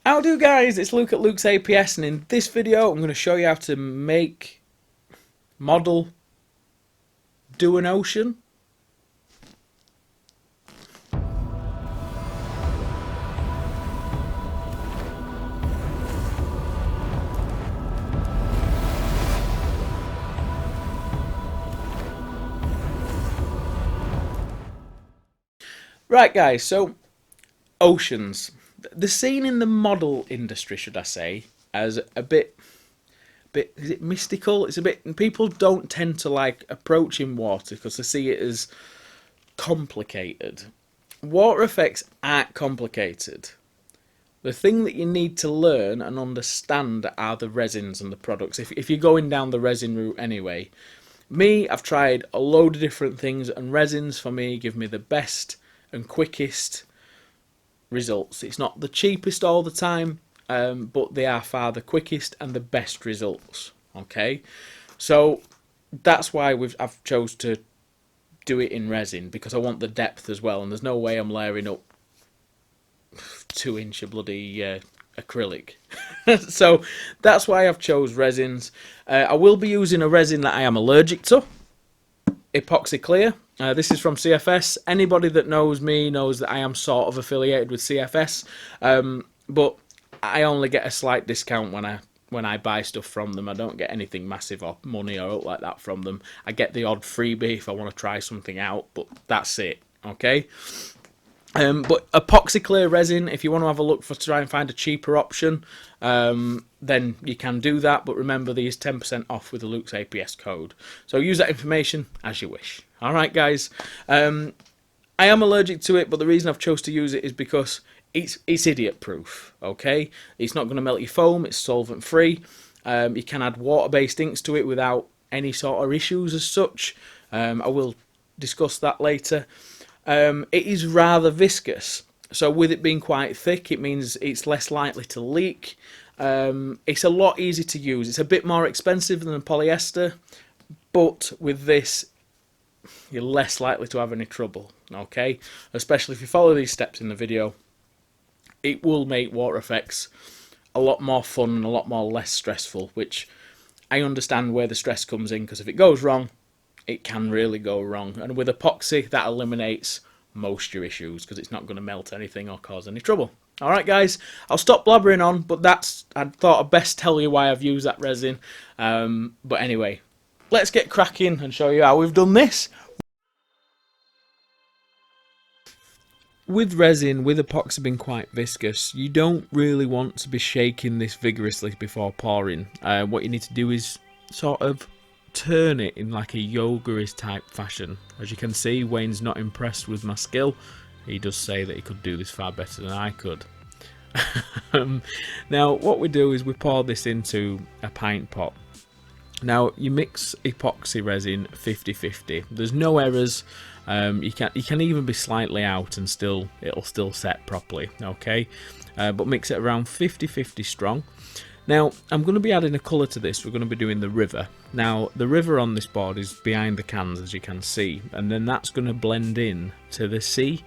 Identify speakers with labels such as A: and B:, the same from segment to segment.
A: How do guys, it's Luke at Luke's APS, and in this video I'm going to show you how to make, model, do an ocean. Right guys, so oceans. The scene in the model industry, should I say, as a bit, is it mystical? It's a bit, people don't tend to like approaching water because they see it as complicated. Water effects aren't complicated. The thing that you need to learn and understand are the resins and the products. If you're going down the resin route anyway. I've tried a load of different things, and resins for me give me the best and quickest results. It's not the cheapest all the time, but they are far the quickest and the best results. Okay, so that's why I've chose to do it in resin, because I want the depth as well, and there's no way I'm layering up 2 inch of bloody acrylic. So that's why I've chose resins. I will be using a resin that I am allergic to, epoxy clear. This is from CFS. Anybody that knows me knows that I am sort of affiliated with CFS, but I only get a slight discount when I buy stuff from them. I don't get anything massive or money or like that from them. I get the odd freebie if I want to try something out, but that's it. Okay. But epoxy clear resin, if you want to have a look for try and find a cheaper option, then you can do that. But remember, these 10% off with the Luke's APS code. So use that information as you wish. All right, guys. I am allergic to it, but the reason I've chose to use it is because it's idiot proof. Okay, it's not going to melt your foam. It's solvent free. You can add water-based inks to it without any sort of issues as such. I will discuss that later. It is rather viscous, so with it being quite thick, it means it's less likely to leak. It's a lot easier to use. It's a bit more expensive than polyester, but with this, you're less likely to have any trouble, okay? Especially if you follow these steps in the video, it will make water effects a lot more fun and a lot more less stressful, which I understand where the stress comes in, because if it goes wrong, it can really go wrong. And with epoxy, that eliminates most of your issues, because it's not going to melt anything or cause any trouble. Alright guys, I'll stop blabbering on, but I thought I'd best tell you why I've used that resin. But anyway, let's get cracking and show you how we've done this. With resin, with epoxy being quite viscous, you don't really want to be shaking this vigorously before pouring. What you need to do is sort of turn it in like a yoga-ish type fashion. As you can see, Wayne's not impressed with my skill. He does say that he could do this far better than I could. Now what we do is we pour this into a pint pot. Now you mix epoxy resin 50-50. There's no errors. You can even be slightly out and it'll still set properly. Okay, but mix it around 50-50 strong. Now, I'm going to be adding a colour to this. We're going to be doing the river. Now, the river on this board is behind the cans, as you can see, and then that's going to blend in to the sea.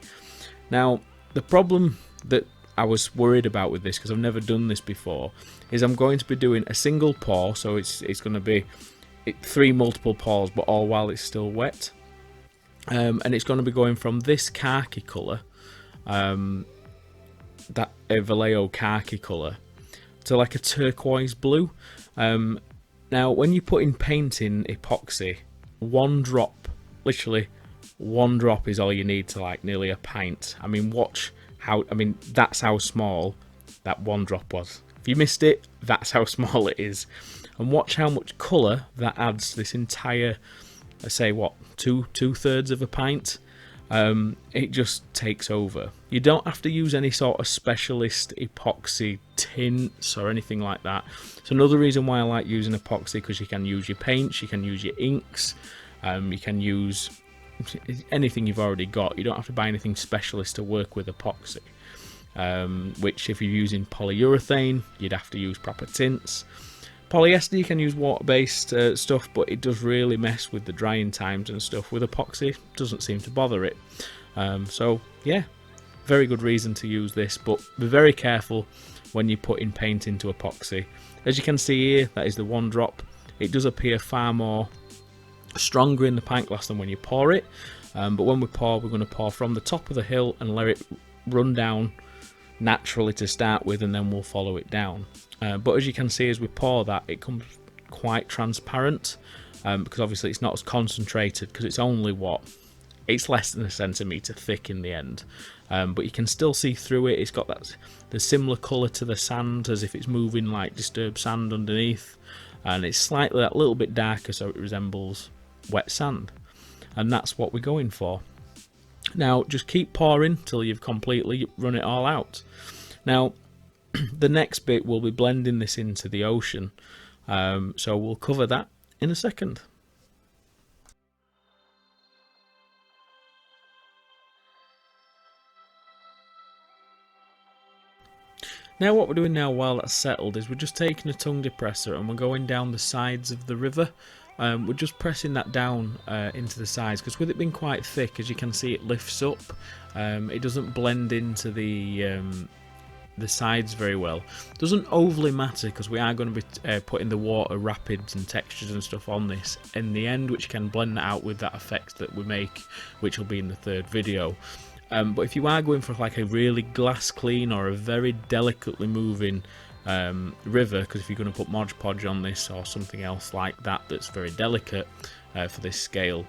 A: Now, the problem that I was worried about with this, because I've never done this before, is I'm going to be doing a single pour, so it's going to be 3 multiple pours, but all while it's still wet. And it's going to be going from this khaki colour, that Vallejo khaki colour, to like a turquoise blue. Now when you put in paint in epoxy, 1 drop, literally 1 drop is all you need to like nearly a pint. I mean, that's how small that 1 drop was. If you missed it, that's how small it is. And watch how much colour that adds to this entire, I say what, two-thirds of a pint. It just takes over. You don't have to use any sort of specialist epoxy tints or anything like that. It's another reason why I like using epoxy, because you can use your paints, you can use your inks, you can use anything you've already got. You don't have to buy anything specialist to work with epoxy, which if you're using polyurethane, you'd have to use proper tints. Polyester, you can use water-based stuff, but it does really mess with the drying times and stuff. With epoxy, doesn't seem to bother it. So yeah, very good reason to use this, but be very careful when you're putting paint into epoxy. As you can see here, that is the one drop. It does appear far more stronger in the pint glass than when you pour it, but when we pour, we're going to pour from the top of the hill and let it run down naturally to start with, and then we'll follow it down. But as you can see, as we pour that, it comes quite transparent, because obviously it's not as concentrated, because it's only it's less than a centimetre thick in the end, but you can still see through it. It's got the similar colour to the sand, as if it's moving like disturbed sand underneath, and it's slightly that little bit darker, so it resembles wet sand, and that's what we're going for. Now just keep pouring till you've completely run it all out. Now the next bit, we'll be blending this into the ocean, so we'll cover that in a second. Now what we're doing now while that's settled is we're just taking a tongue depressor and we're going down the sides of the river. We're just pressing that down into the sides, because with it being quite thick, as you can see, it lifts up. It doesn't blend into the sides very well. Doesn't overly matter, because we are going to be putting the water rapids and textures and stuff on this in the end, which can blend that out with that effect that we make, which will be in the third video. But if you are going for like a really glass clean or a very delicately moving river, because if you're going to put Mod Podge on this or something else like that that's very delicate for this scale,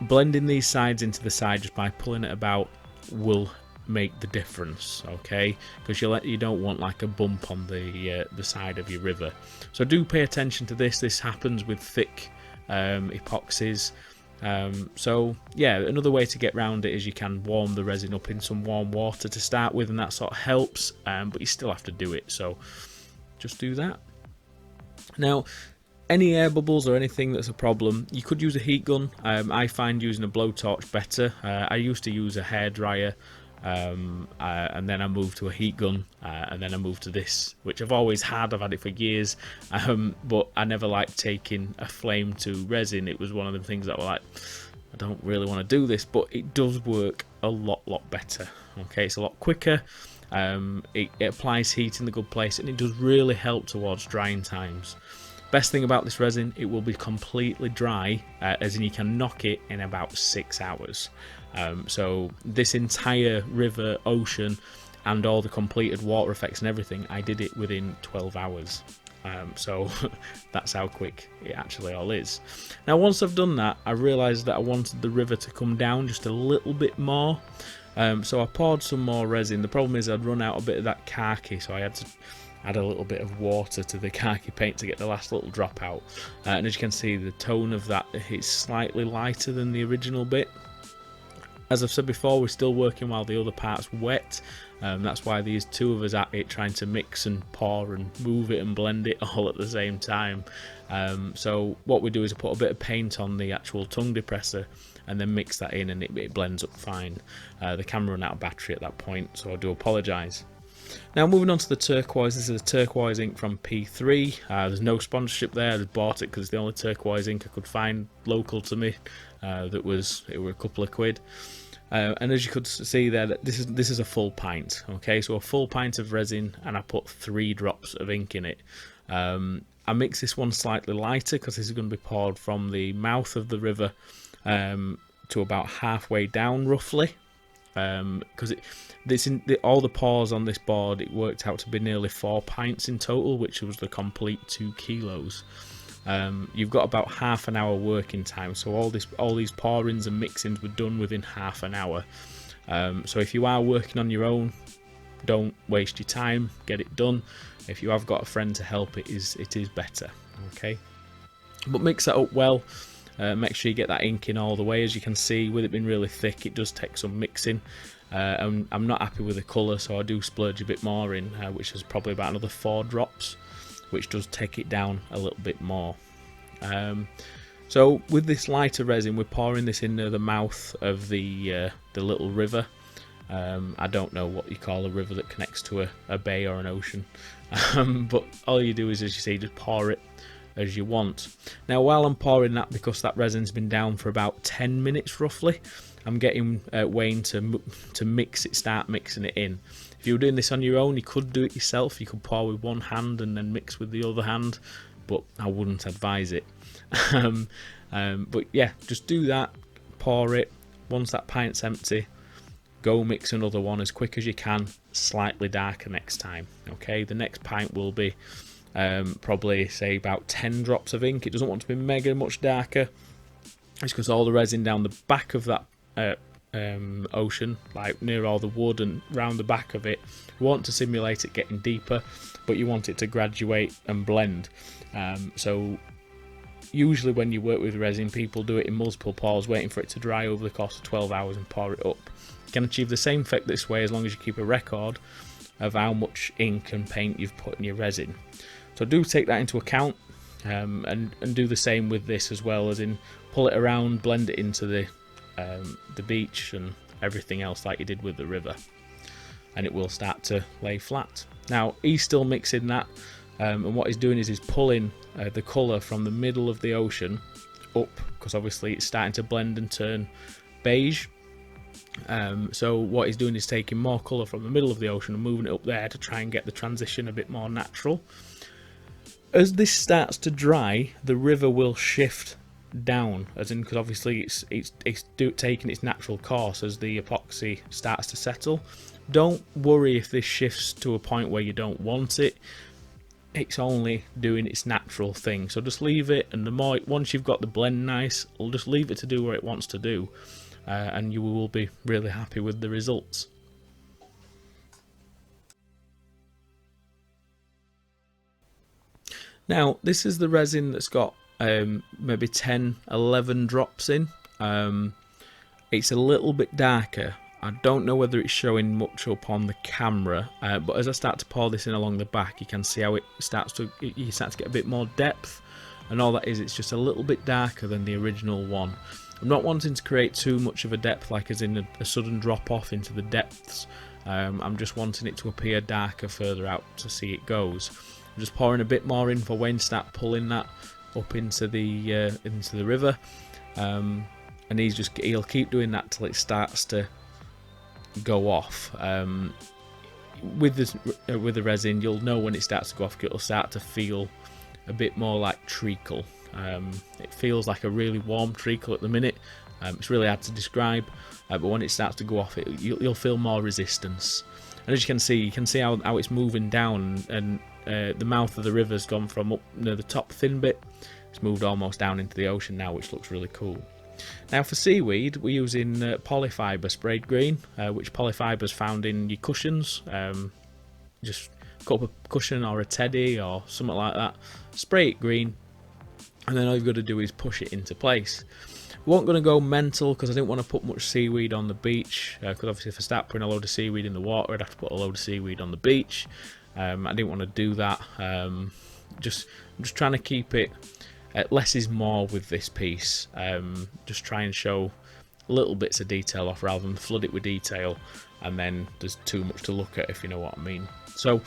A: blending these sides into the side just by pulling it about will make the difference, okay? Because you don't want like a bump on the side of your river. So do pay attention to this. This happens with thick epoxies. So yeah, another way to get around it is you can warm the resin up in some warm water to start with, and that sort of helps, but you still have to do it, so just do that. Now any air bubbles or anything that's a problem, you could use a heat gun. I find using a blowtorch better. I used to use a hairdryer, and then I moved to a heat gun, and then I moved to this, which I've always had. I've had it for years, but I never liked taking a flame to resin. It was one of the things that were like, I don't really want to do this, but it does work a lot better. Okay, it's a lot quicker. It applies heat in the good place, and it does really help towards drying times. Best thing about this resin, it will be completely dry, as in you can knock it in about 6 hours. So this entire river, ocean, and all the completed water effects and everything, I did it within 12 hours. So that's how quick it actually all is. Now once I've done that, I realised that I wanted the river to come down just a little bit more. So I poured some more resin. The problem is I'd run out a bit of that khaki, so I had to add a little bit of water to the khaki paint to get the last little drop out. And as you can see, the tone of that is slightly lighter than the original bit. As I've said before, we're still working while the other part's wet. That's why there's two of us at it, trying to mix and pour and move it and blend it all at the same time. So what we do is put a bit of paint on the actual tongue depressor and then mix that in, and it blends up fine. The camera ran out of battery at that point, so I do apologise. Now moving on to the turquoise. This is a turquoise ink from P3. There's no sponsorship there. I just bought it because it's the only turquoise ink I could find local to me. It were a couple of quid. And as you could see there, that this is a full pint. Okay, so a full pint of resin, and I put 3 drops of ink in it. I mix this one slightly lighter because this is going to be poured from the mouth of the river to about halfway down roughly. Because all the pours on this board, it worked out to be nearly 4 pints in total, which was the complete 2 kilos. You've got about half an hour working time, so all these pourings and mixings were done within half an hour. So if you are working on your own, don't waste your time, get it done. If you have got a friend to help, it is better. Okay, but mix that up well. Make sure you get that ink in all the way. As you can see, with it being really thick, it does take some mixing. I'm not happy with the colour, so I do splurge a bit more in, which is probably about another 4 drops, which does take it down a little bit more. So with this lighter resin, we're pouring this into the mouth of the little river. I don't know what you call a river that connects to a bay or an ocean, but all you do is, as you see, just pour it as you want. Now while I'm pouring that, because that resin's been down for about 10 minutes roughly, I'm getting Wayne to start mixing it in. If you were doing this on your own, you could do it yourself. You could pour with one hand and then mix with the other hand, but I wouldn't advise it. But yeah, just do that, pour it. Once that pint's empty, go mix another one as quick as you can, slightly darker next time. Okay, the next pint will be probably say about 10 drops of ink. It doesn't want to be mega much darker. It's because all the resin down the back of that ocean, like near all the wood and round the back of it, you want to simulate it getting deeper, but you want it to graduate and blend. So usually when you work with resin, people do it in multiple pours, waiting for it to dry over the course of 12 hours and pour it up. You can achieve the same effect this way as long as you keep a record of how much ink and paint you've put in your resin. So do take that into account, and do the same with this as well, as in pull it around, blend it into the beach and everything else like you did with the river, and it will start to lay flat. Now he's still mixing that, and what he's doing is he's pulling the colour from the middle of the ocean up, because obviously it's starting to blend and turn beige. So what he's doing is taking more colour from the middle of the ocean and moving it up there to try and get the transition a bit more natural. As this starts to dry, the river will shift down, as in, because obviously it's taking its natural course as the epoxy starts to settle. Don't worry if this shifts to a point where you don't want it. It's only doing its natural thing, so just leave it, and the more, once you've got the blend nice, we'll just leave it to do what it wants to do, and you will be really happy with the results. Now this is the resin that's got maybe 10-11 drops in. It's a little bit darker. I don't know whether it's showing much up on the camera, but as I start to pour this in along the back, you can see how you start to get a bit more depth, and all that is, it's just a little bit darker than the original one. I'm not wanting to create too much of a depth, like as in a sudden drop off into the depths. I'm just wanting it to appear darker further out to see it goes. I'm just pouring a bit more in for when start pulling that up into the river, and he'll keep doing that till it starts to go off. With the resin, you'll know when it starts to go off. It'll start to feel a bit more like treacle. It feels like a really warm treacle at the minute. It's really hard to describe, but when it starts to go off, you'll feel more resistance. And as you can see how it's moving down, and the mouth of the river's gone from up near the top thin bit. It's moved almost down into the ocean now, which looks really cool. Now for seaweed, we're using polyfiber sprayed green, which polyfiber's found in your cushions. Just cut up a cushion or a teddy or something like that, spray it green, and then all you've got to do is push it into place. We weren't going to go mental because I didn't want to put much seaweed on the beach, because obviously if I start putting a load of seaweed in the water, I'd have to put a load of seaweed on the beach. I didn't want to do that. I'm just trying to keep it less is more with this piece. Just try and show little bits of detail off rather than flood it with detail and then there's too much to look at, if you know what I mean. So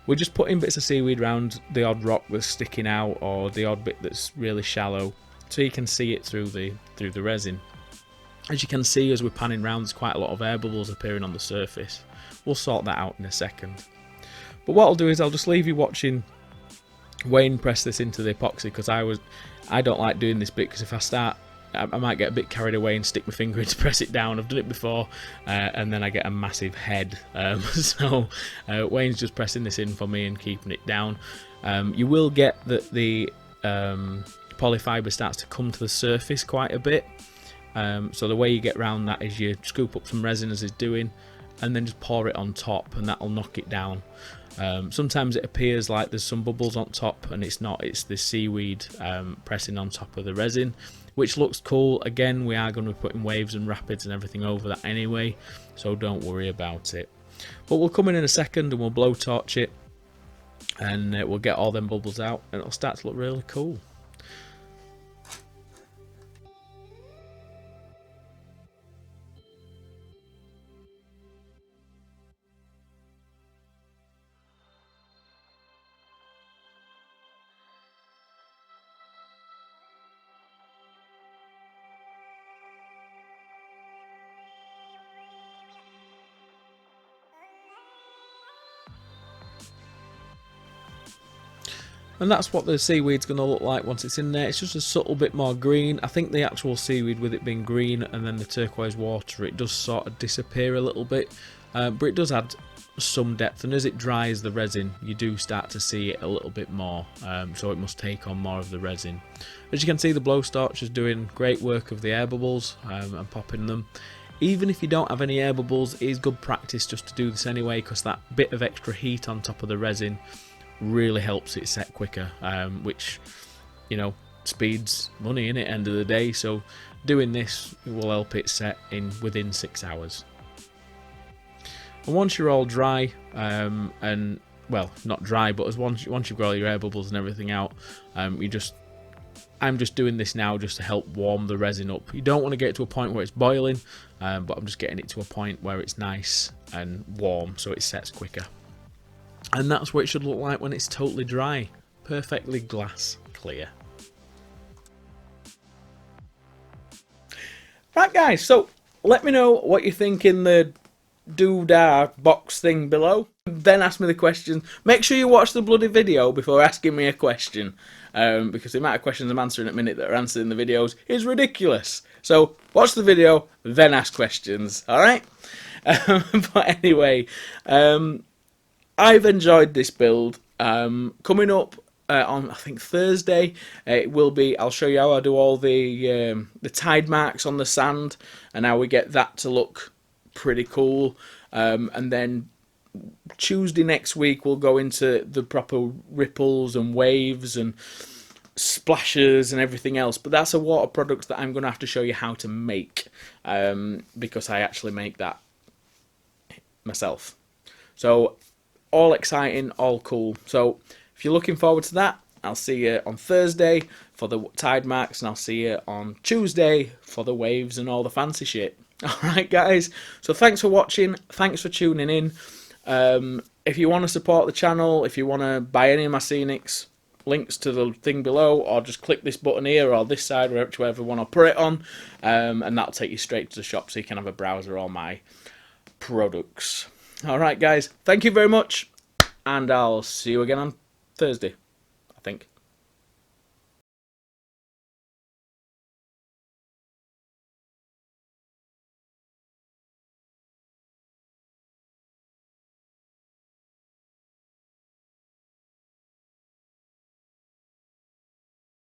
A: we're just putting bits of seaweed around the odd rock that's sticking out or the odd bit that's really shallow, so you can see it through the resin. As you can see, as we're panning around, there's quite a lot of air bubbles appearing on the surface. We'll sort that out in a second. But what I'll do is I'll just leave you watching Wayne press this into the epoxy, because I don't like doing this bit, because if I start, I might get a bit carried away and stick my finger in to press it down. I've done it before, and then I get a massive head. So Wayne's just pressing this in for me and keeping it down. You will get that the polyfiber starts to come to the surface quite a bit. So the way you get around that is you scoop up some resin, as he's doing, and then just pour it on top, and that'll knock it down. Sometimes it appears like there's some bubbles on top, and it's not. It's the seaweed pressing on top of the resin, which looks cool. Again, we are going to be putting waves and rapids and everything over that anyway, so don't worry about it. But we'll come in a second and we'll blowtorch it, and we'll get all them bubbles out, and it'll start to look really cool. And that's what the seaweed's going to look like once it's in there. It's just a subtle bit more green. I think the actual seaweed, with it being green and then the turquoise water, it does sort of disappear a little bit. But it does add some depth, and as it dries the resin, you do start to see it a little bit more. So it must take on more of the resin. As you can see, the blowtorch is doing great work of the air bubbles and popping them. Even if you don't have any air bubbles, it is good practice just to do this anyway, because that bit of extra heat on top of the resin really helps it set quicker, which, you know, speeds money in it end of the day. So doing this will help it set in within 6 hours. And once you're all dry, and well, not dry, but once you've got all your air bubbles and everything out, I'm just doing this now just to help warm the resin up. You don't want to get it to a point where it's boiling, but I'm just getting it to a point where it's nice and warm so it sets quicker. And that's what it should look like when it's totally dry. Perfectly glass clear. Right guys, so let me know what you think in the doodah box thing below. Then ask me the question. Make sure you watch the bloody video before asking me a question, because the amount of questions I'm answering at a minute that are answered in the videos is ridiculous. So watch the video, then ask questions, alright? But anyway, I've enjoyed this build. Coming up on, I think, Thursday, it will be, I'll show you how I do all the tide marks on the sand and how we get that to look pretty cool. And then Tuesday next week we'll go into the proper ripples and waves and splashes and everything else. But that's a water product that I'm going to have to show you how to make, because I actually make that myself. So all exciting, all cool. So if you're looking forward to that, I'll see you on Thursday for the tide marks, and I'll see you on Tuesday for the waves and all the fancy shit. Alright guys, so thanks for watching, thanks for tuning in. If you want to support the channel, if you want to buy any of my scenics, links to the thing below, or just click this button here or this side, whichever one I'll put it on, and that'll take you straight to the shop so you can have a browse of all my products. Alright guys, thank you very much, and I'll see you again on Thursday, I think.